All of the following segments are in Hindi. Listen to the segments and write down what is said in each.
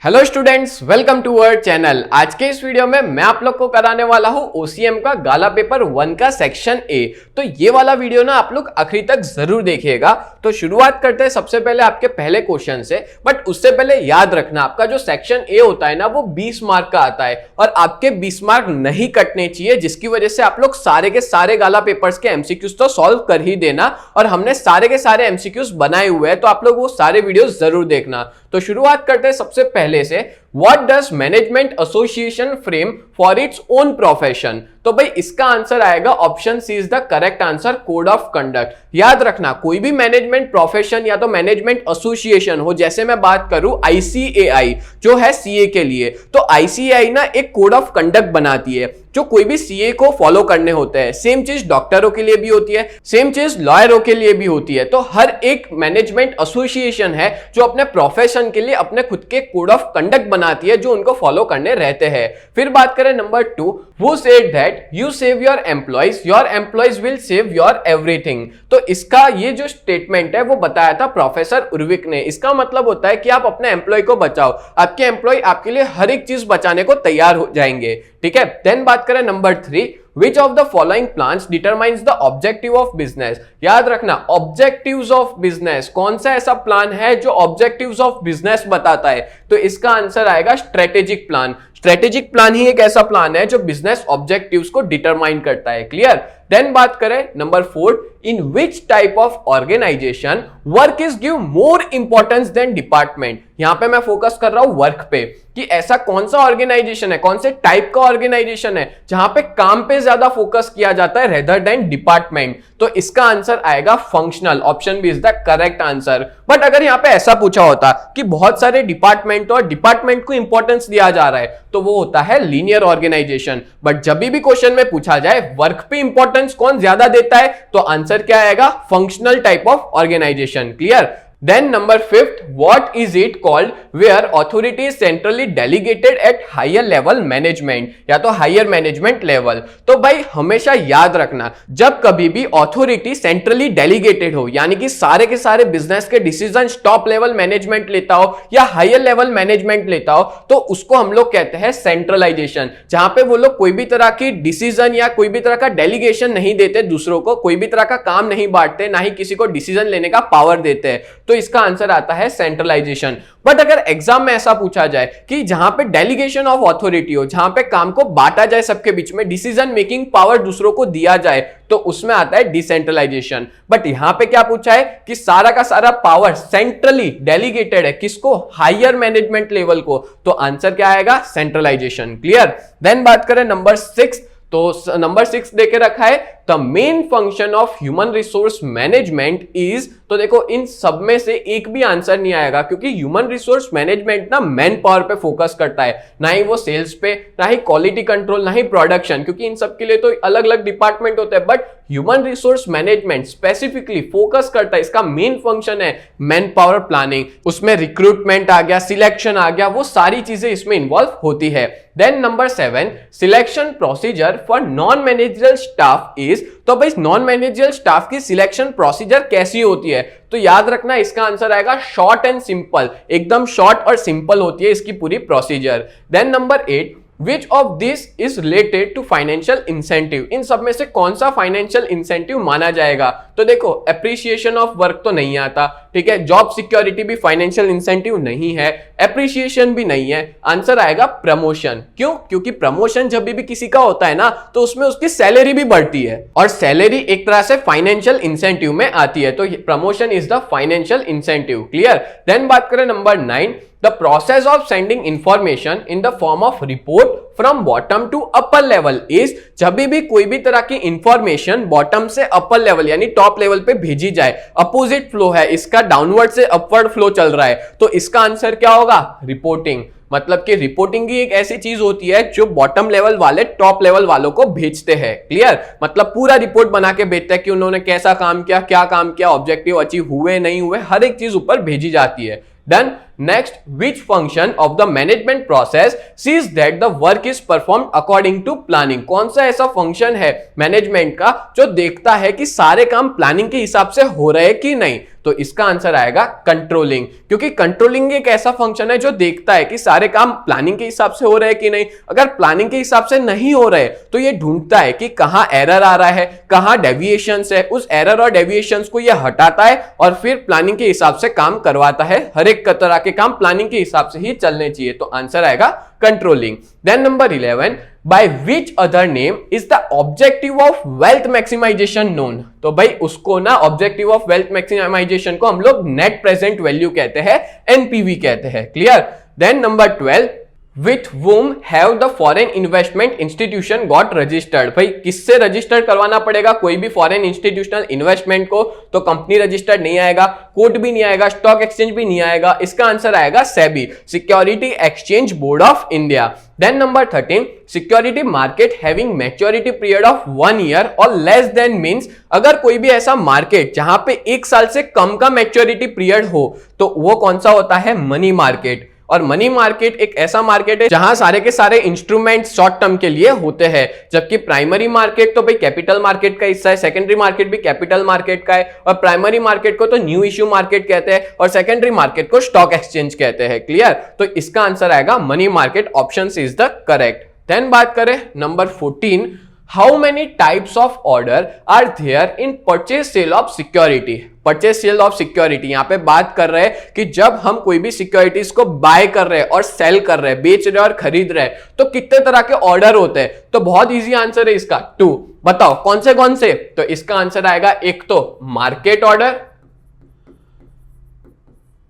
Hello students, welcome to our channel. आज के इस वीडियो में मैं आप लोग को कराने वाला हूं ओसीएम का गाला पेपर 1 का सेक्शन ए। तो ये वाला वीडियो ना आप लोग आखिरी तक जरूर देखिएगा। तो शुरुआत करते हैं सबसे पहले आपके पहले क्वेश्चन से। बट उससे पहले याद रखना, आपका जो सेक्शन ए होता है ना वो 20 मार्क का आता है और आपके 20 मार्क नहीं कटने चाहिए, जिसकी वजह से आप लोग सारे के सारे गाला पेपर्स के एमसीक्यूज तो सॉल्व कर ही देना। और हमने सारे के सारे एमसीक्यूज बनाए हुए हैं, तो आप लोग वो सारे वीडियोस जरूर देखना। तो शुरुआत करते हैं सबसे पहले से, what does management association frame for its own profession. तो भाई इसका आंसर आएगा option C is the correct answer, code of conduct. याद रखना, कोई भी मैनेजमेंट प्रोफेशन या तो मैनेजमेंट एसोसिएशन हो, जैसे मैं बात करूं आईसीएआई जो है सीए के लिए, तो आईसीएआई ना एक कोड ऑफ कंडक्ट बनाती है जो कोई भी सीए को फॉलो करने होते हैं। सेम चीज डॉक्टरों के लिए भी होती है, सेम चीज लॉयरों के लिए भी होती है। तो हर एक मैनेजमेंट एसोसिएशन है जो अपने प्रोफेशन के लिए अपने खुद के कोड ऑफ कंडक्ट बनाती है जो उनको फॉलो करने रहते हैं। फिर बात करें number 2, who said that you save your employees will save your everything. तो इसका ये जो स्टेटमेंट है वो बताया था प्रोफेसर उर्विक ने। इसका मतलब होता है कि आप अपने एम्प्लॉय को बचाओ, आपके एम्प्लॉय आपके लिए हर एक चीज बचाने को तैयार हो जाएंगे। ठीक है। देन बात करें number 3, Which of the following plans determines the objective of business? याद रखना, objectives of business, कौन सा ऐसा प्लान है जो objectives of business बताता है? तो इसका आंसर आएगा स्ट्रेटेजिक प्लान। स्ट्रेटेजिक प्लान ही एक ऐसा प्लान है जो बिजनेस ऑब्जेक्टिव्स को डिटरमाइन करता है। क्लियर। देन बात करें number 4, in which type of organization work is give more importance than department. यहां पे मैं फोकस कर रहा हूं वर्क पे, कि ऐसा कौन सा ऑर्गेनाइजेशन है, कौन से टाइप का ऑर्गेनाइजेशन है जहां पे काम पे ज्यादा फोकस किया जाता है रेदर देन डिपार्टमेंट। तो इसका आंसर आएगा functional. Option B is the correct answer. But अगर यहां पे ऐसा पूछा होता कि बहुत सारे डिपार्टमेंट और डिपार्टमेंट को इंपॉर्टेंस दिया जा रहा है, तो वो होता है लीनियर ऑर्गेनाइजेशन। बट जब भी क्वेश्चन में पूछा जाए वर्क पे इंपॉर्टेंस कौन ज्यादा देता है, तो आंसर क्या आएगा, functional type of organization. Clear. Then number 5th, what is it called where authority is centrally delegated at higher level management, या तो higher management level। तो भाई हमेशा याद रखना, जब कभी भी authority centrally delegated हो, यानी कि सारे के सारे बिजनेस के डिसीजन टॉप लेवल मैनेजमेंट लेता हो या हायर लेवल मैनेजमेंट लेता हो, तो उसको हम लोग कहते हैं सेंट्रलाइजेशन। जहां पे वो लोग कोई भी तरह की डिसीजन या कोई भी तरह का डेलीगेशन नहीं देते दूसरों को, कोई भी तरह का काम नहीं बांटते, ना ही किसी को डिसीजन लेने का पावर देते हैं। तो इसका आंसर आता है सेंट्रलाइजेशन। बट अगर एग्जाम में ऐसा पूछा जाए कि जहां पे डेलीगेशन ऑफ अथॉरिटी हो, जहां पे काम को बांटा जाए सबके बीच में, डिसीजन मेकिंग पावर दूसरों को दिया जाए, तो उसमें आता है डिसेंट्रलाइजेशन। बट यहां पे क्या पूछा है कि सारा का सारा पावर सेंट्रली डेलीगेटेड है, किसको, हायर मैनेजमेंट लेवल को, तो आंसर क्या आएगा, सेंट्रलाइजेशन। क्लियर। देन बात करें नंबर 6, तो नंबर 6 देके रखा है the main function of human resource management is. तो देखो इन सब में से एक भी आंसर नहीं आएगा, क्योंकि ह्यूमन रिसोर्स मैनेजमेंट ना मैन पावर पे फोकस करता है, ना ही वो सेल्स पे, ना ही क्वालिटी कंट्रोल, ना ही प्रोडक्शन, क्योंकि इन सब के लिए तो अलग अलग डिपार्टमेंट होते हैं। But human resource management specifically focus करता है, इसका मेन फंक्शन है मैन पावर प्लानिंग। उसमें रिक्रूटमेंट आ गया, सिलेक्शन आ गया, वो सारी चीजें इसमें इन्वॉल्व होती है। Then number 7, selection procedure for non managerial staff is. तो भाई नॉन मैनेजरल स्टाफ की सिलेक्शन प्रोसीजर कैसी होती है, तो याद रखना इसका आंसर आएगा शॉर्ट एंड सिंपल। एकदम शॉर्ट और सिंपल होती है इसकी पूरी procedure. Then number 8, Which of this is related to financial incentive? इन सब में से कौन सा फाइनेंशियल इंसेंटिव माना जाएगा? तो देखो एप्रिसिएशन ऑफ वर्क तो नहीं आता, ठीक है, जॉब सिक्योरिटी भी फाइनेंशियल इंसेंटिव नहीं है, एप्रिसिएशन भी नहीं है। आंसर आएगा प्रमोशन। क्यों? क्योंकि प्रमोशन जब भी किसी का होता है ना, तो उसमें उसकी सैलरी भी बढ़ती है, और सैलरी एक तरह से फाइनेंशियल इंसेंटिव में आती है। तो promotion is the financial incentive. Clear. Then बात करें number 9, the process of sending information in the form of report from bottom to upper level is। जब भी कोई भी तरह की इंफॉर्मेशन बॉटम से अपर लेवल यानी टॉप लेवल पे भेजी जाए, अपोजिट फ्लो है इसका, डाउनवर्ड से अपवर्ड फ्लो चल रहा है, तो इसका आंसर क्या होगा, रिपोर्टिंग। मतलब कि रिपोर्टिंग ही एक ऐसी चीज होती है जो बॉटम लेवल वाले टॉप लेवल वालों को भेजते हैं। क्लियर। मतलब पूरा रिपोर्ट बना के भेजते हैं कि उन्होंने कैसा काम किया, क्या काम किया, ऑब्जेक्टिव अचीव हुए नहीं हुए, हर एक चीज ऊपर भेजी जाती है। Done. Next, which function of the management process sees that the work is performed according to planning. कौन सा ऐसा फंक्शन है मैनेजमेंट का जो देखता है कि सारे काम प्लानिंग के हिसाब से हो रहे हैं कि नहीं? तो इसका आंसर आएगा कंट्रोलिंग, क्योंकि कंट्रोलिंग एक ऐसा फंक्शन है जो देखता है कि सारे काम प्लानिंग के हिसाब से हो रहे हैं कि नहीं। अगर प्लानिंग के हिसाब से नहीं हो रहे तो ये ढूंढता है कि कहां एरर आ रहा है, कहां डेविएशंस है, उस एरर और डेविएशंस को ये हटाता है और फिर प्लानिंग के हिसाब से काम करवाता है। हर एक तरह के काम प्लानिंग के हिसाब से ही चलने चाहिए, तो आंसर आएगा controlling. Then number 11, by which other name is the objective of wealth maximization known? तो भाई उसको ना ऑब्जेक्टिव ऑफ वेल्थ मैक्सिमाइजेशन को हम लोग नेट प्रेजेंट वैल्यू कहते हैं, एनपीवी कहते हैं। Clear? Then number 12, with whom have the foreign investment institution got registered? भाई किससे रजिस्टर करवाना पड़ेगा कोई भी फॉरेन इंस्टीट्यूशनल इन्वेस्टमेंट को? तो कंपनी रजिस्टर्ड नहीं आएगा, कोर्ट भी नहीं आएगा, स्टॉक एक्सचेंज भी नहीं आएगा। इसका आंसर आएगा SEBI, security exchange board of India. Then number 13, security market having maturity period of 1 year और लेस देन मींस अगर कोई भी ऐसा मार्केट जहां पे 1 साल से कम का मैच्योरिटी पीरियड हो तो वो कौन सा होता है? Money market. और मनी मार्केट एक ऐसा मार्केट है जहां सारे के सारे इंस्ट्रूमेंट्स शॉर्ट टर्म के लिए होते हैं, जबकि प्राइमरी मार्केट तो भाई कैपिटल मार्केट का हिस्सा है, सेकेंडरी मार्केट भी कैपिटल मार्केट का है, और प्राइमरी मार्केट को तो न्यू इश्यू मार्केट कहते हैं और सेकेंडरी मार्केट को स्टॉक एक्सचेंज कहते हैं। क्लियर? तो इसका आंसर आएगा money market, option is the correct. Then बात करें number 14, how many types of order are there in purchase sale of security? Purchase sale of security, यहां पे बात कर रहे हैं कि जब हम कोई भी सिक्योरिटीज को बाय कर रहे हैं और सेल कर रहे हैं, बेच रहे हैं और खरीद रहे हैं, तो कितने तरह के ऑर्डर होते हैं? तो बहुत इजी आंसर है इसका 2। बताओ कौन से? तो इसका आंसर आएगा एक तो मार्केट ऑर्डर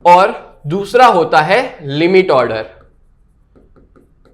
और दूसरा होता है लिमिट ऑर्डर।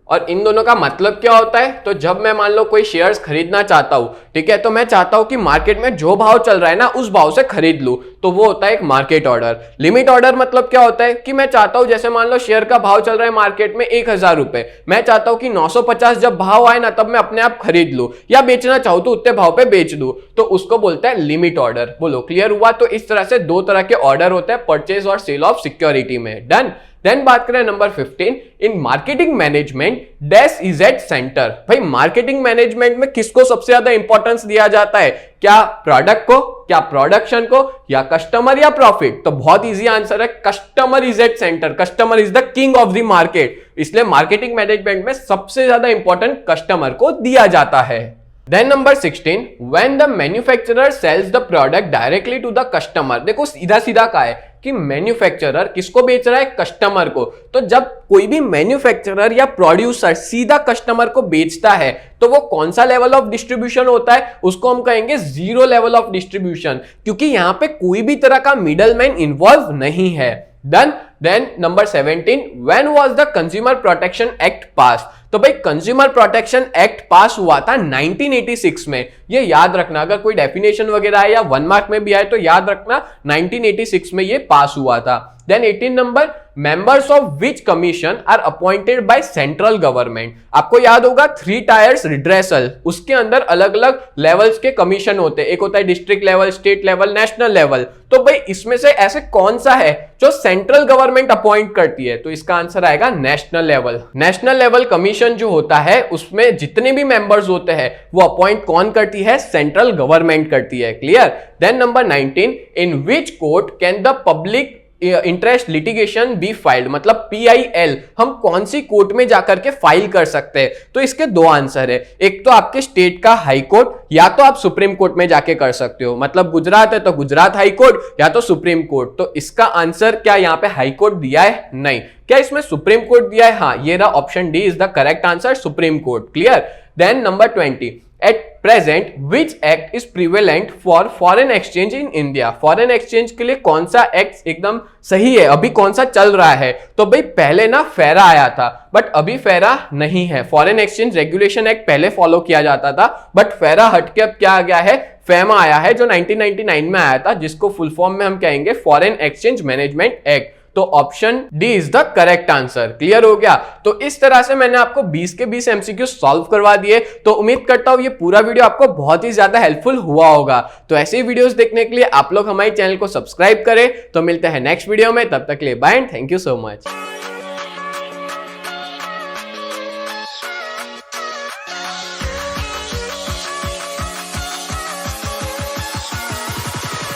और इन दोनों का मतलब क्या होता है? तो जब मैं मान लो कोई शेयर्स खरीदना चाहता हूं, ठीक है, तो मैं चाहता हूं कि मार्केट में जो भाव चल रहा है ना उस भाव से खरीद लूं, तो वो होता है एक मार्केट ऑर्डर। लिमिट ऑर्डर मतलब क्या होता है कि मैं चाहता हूं, जैसे मान लो शेयर का भाव चल रहा है मार्केट में 1000 रुपए, मैं चाहता हूं कि 950 जब भाव आए ना तब मैं अपने आप खरीद लूं, या बेचना चाहूं तो उतने भाव पे बेच दूं, तो उसको बोलते हैं लिमिट ऑर्डर। बोलो क्लियर हुआ? तो इस तरह से 2 तरह के ऑर्डर होते हैं परचेज और सेल ऑफ सिक्योरिटी में। डन। देन बात करें number 15, in marketing management dash is at centre. भाई मार्केटिंग मैनेजमेंट में किसको सबसे ज्यादा इंपॉर्टेंस दिया जाता है? क्या प्रोडक्ट को, क्या प्रोडक्शन को, या कस्टमर, या प्रॉफिट? तो बहुत इजी आंसर है, customer is at centre. Customer is the king of the market, इसलिए मार्केटिंग मैनेजमेंट में सबसे ज्यादा इंपॉर्टेंट कस्टमर को दिया जाता है। Then number 16, when the manufacturer sells the product directly to the customer। देखो सीधा सीधा का है कि मैन्युफैक्चरर किसको बेच रहा है? कस्टमर को। तो जब कोई भी मैन्युफैक्चरर या प्रोड्यूसर सीधा कस्टमर को बेचता है तो वो कौन सा लेवल ऑफ डिस्ट्रीब्यूशन होता है? उसको हम कहेंगे जीरो लेवल ऑफ डिस्ट्रीब्यूशन, क्योंकि यहां पे कोई भी तरह का मिडलमैन इन्वॉल्व नहीं है। Done. Then number 17, when was the consumer protection act pass? तो भाई कंज्यूमर प्रोटेक्शन एक्ट पास हुआ था 1986 में। ये याद रखना, अगर कोई डेफिनेशन वगैरह है या 1 मार्क में भी आए तो याद रखना 1986 में ये पास हुआ था। Then 18 number, members of which commission are appointed by central government? आपको याद होगा 3 टायर्स रिड्रेसल, उसके अंदर अलग अलग लेवल्स के कमीशन होते हैं। एक होता है district level, state level, national level. तो भाई इसमें से ऐसे कौन सा है जो सेंट्रल गवर्नमेंट अपॉइंट करती है? तो इसका आंसर आएगा national level. National level commission जो होता है उसमें जितने भी मेंबर्स होते हैं वो अपॉइंट कौन करती है? सेंट्रल गवर्नमेंट करती है। Clear? Then number 19, in which court can the public interest litigation be filed? मतलब PIL हम कौन सी कोर्ट में जाकर के फाइल कर सकते हैं? तो इसके 2 आंसर है। एक तो आपके स्टेट का हाई कोर्ट, या तो आप सुप्रीम कोर्ट में जाके कर सकते हो। मतलब गुजरात है तो गुजरात हाई कोर्ट, या तो सुप्रीम कोर्ट। तो इसका आंसर क्या यहाँ पे हाई कोर्ट दिया है? नहीं। क्या इसमें सुप्रीम कोर्ट दिया है? हाँ, ये रहा option D is the correct answer, supreme court. Clear? Then number 20, at present which act is prevalent for foreign exchange in India? Foreign exchange के लिए कौन सा एक्ट एकदम सही है? अभी कौन सा चल रहा है? तो भाई पहले ना फेरा आया था, बट अभी फेरा नहीं है। फॉरेन एक्सचेंज रेगुलेशन एक्ट पहले फॉलो किया जाता था, बट फेरा हटके अब क्या आ गया है? फेमा आया है, जो 1999 में आया था, जिसको फुल फॉर्म में हम कहेंगे फॉरेन एक्सचेंज मैनेजमेंट एक्ट। तो option D is the correct answer. Clear हो गया? तो इस तरह से मैंने आपको 20 के 20 एमसीक्यू सॉल्व करवा दिए। तो उम्मीद करता हूं ये पूरा वीडियो आपको बहुत ही ज्यादा हेल्पफुल हुआ होगा। तो ऐसे ही वीडियोस देखने के लिए आप लोग हमारे चैनल को सब्सक्राइब करें। तो मिलते हैं नेक्स्ट वीडियो में, तब तक के लिए bye and thank you so much.